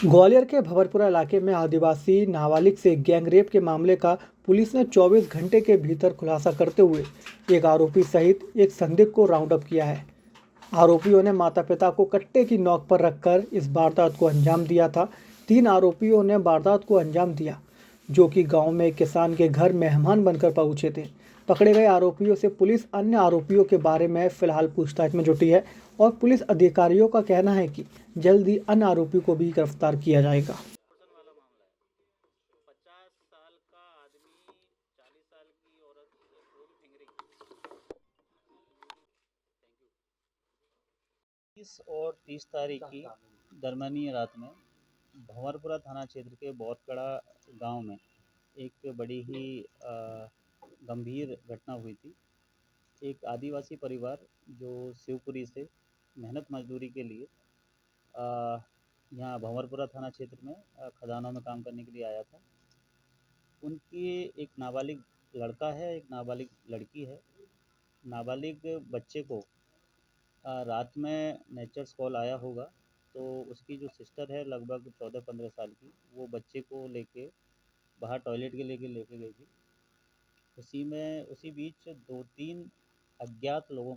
ग्वालियर के भंवरपुरा इलाके में आदिवासी नाबालिग से गैंगरेप के मामले का पुलिस ने 24 घंटे के भीतर खुलासा करते हुए एक आरोपी सहित एक संदिग्ध को राउंड अप किया है। आरोपियों ने माता पिता को कट्टे की नोक पर रखकर इस वारदात को अंजाम दिया था। 3 आरोपियों ने वारदात को अंजाम दिया, जो कि गांव में एक किसान के घर मेहमान बनकर पहुंचे थे। पकड़े गए आरोपियों से पुलिस अन्य आरोपियों के बारे में फिलहाल पूछताछ में जुटी है और पुलिस अधिकारियों का कहना है कि जल्द ही अन्य आरोपी को भी गिरफ्तार किया जाएगा। वाला मामला है। 50 साल का आदमी 40 साल की औरत वो भी फिंगरिंग। Thank you. 30 और 30 तारीख की दरमियानी रात में भंवरपुरा थाना क्षेत्र के बहुतकड़ा गांव में एक बड़ी ही गंभीर घटना हुई थी। एक आदिवासी परिवार जो शिवपुरी से मेहनत मजदूरी के लिए यहाँ भंवरपुरा थाना क्षेत्र में खदानों में काम करने के लिए आया था। उनकी एक नाबालिग लड़का है, एक नाबालिग लड़की है। नाबालिग बच्चे को रात में नेचर्स कॉल आया होगा, तो उसकी जो सिस्टर है लगभग 14-15 साल की, वो बच्चे को लेके बाहर टॉयलेट के लेके गई थी। उसी बीच तीन अज्ञात लोगों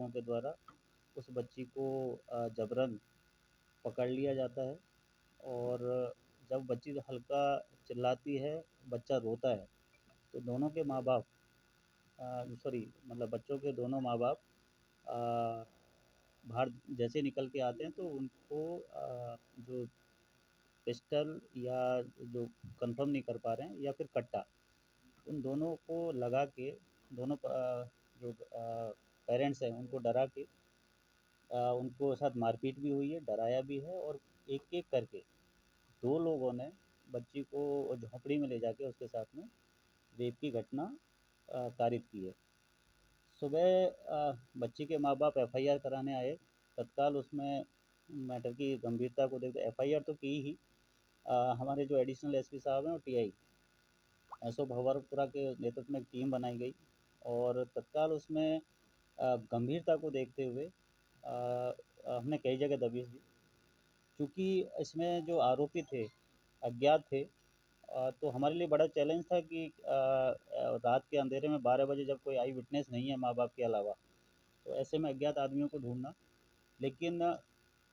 के द्वारा उस बच्ची को जबरन पकड़ लिया जाता है। और जब बच्ची हल्का चिल्लाती है, बच्चा रोता है, तो दोनों के माँ बाप सॉरी मतलब बच्चों के दोनों माँ बाप बाहर जैसे निकल के आते हैं, तो उनको जो पिस्टल या जो कंफर्म नहीं कर पा रहे हैं या फिर कट्टा, उन दोनों को लगा के दोनों जो पेरेंट्स हैं उनको डरा के उनको साथ मारपीट भी हुई है, डराया भी है। और एक एक करके 2 लोगों ने बच्ची को झोंपड़ी में ले जाके उसके साथ में रेप की घटना कारित की है। सुबह बच्ची के माँ बाप एफआईआर कराने आए। तत्काल उसमें मैटर की गंभीरता को देखते एफआईआर तो की ही। हमारे जो एडिशनल एसपी साहब हैं और टीआई एसओ भंवरपुरा के नेतृत्व में एक टीम बनाई गई और तत्काल उसमें गंभीरता को देखते हुए हमने कई जगह दबिश दी। चूँकि इसमें जो आरोपी थे अज्ञात थे, तो हमारे लिए बड़ा चैलेंज था कि रात के अंधेरे में 12 बजे जब कोई आई विटनेस नहीं है माँ बाप के अलावा, तो ऐसे में अज्ञात आदमियों को ढूंढना। लेकिन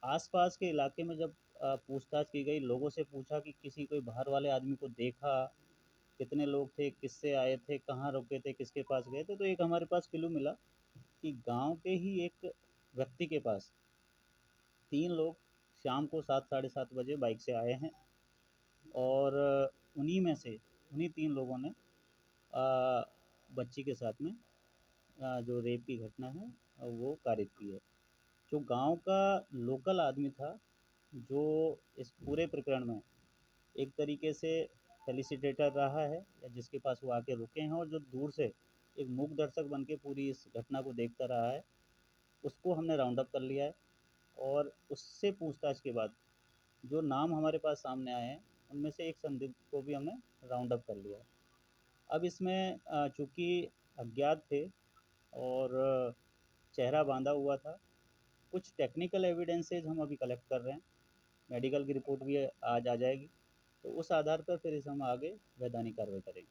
आसपास के इलाके में जब पूछताछ की गई, लोगों से पूछा कि किसी कोई बाहर वाले आदमी को देखा, कितने लोग थे, किससे आए थे, कहाँ रुके थे, किसके पास गए थे, तो एक हमारे पास क्लू मिला कि गांव के ही एक व्यक्ति के पास 3 लोग शाम को 7-7:30 बजे बाइक से आए हैं। और उन्हीं 3 लोगों ने बच्ची के साथ में जो रेप की घटना है वो कारित की है। जो गांव का लोकल आदमी था, जो इस पूरे प्रकरण में एक तरीके से फेलिसिटेटर रहा है या जिसके पास वो आके रुके हैं और जो दूर से एक मूक दर्शक बन के पूरी इस घटना को देखता रहा है, उसको हमने राउंड अप कर लिया है। और उससे पूछताछ के बाद जो नाम हमारे पास सामने आए हैं, उनमें से एक संदिग्ध को भी हमने राउंड अप कर लिया है। अब इसमें चूँकि अज्ञात थे और चेहरा बांधा हुआ था, कुछ टेक्निकल एविडेंसेस हम अभी कलेक्ट कर रहे हैं। मेडिकल की रिपोर्ट भी आज आ जाएगी, तो उस आधार पर फिर इस हम आगे वैधानिक कार्रवाई करेंगे।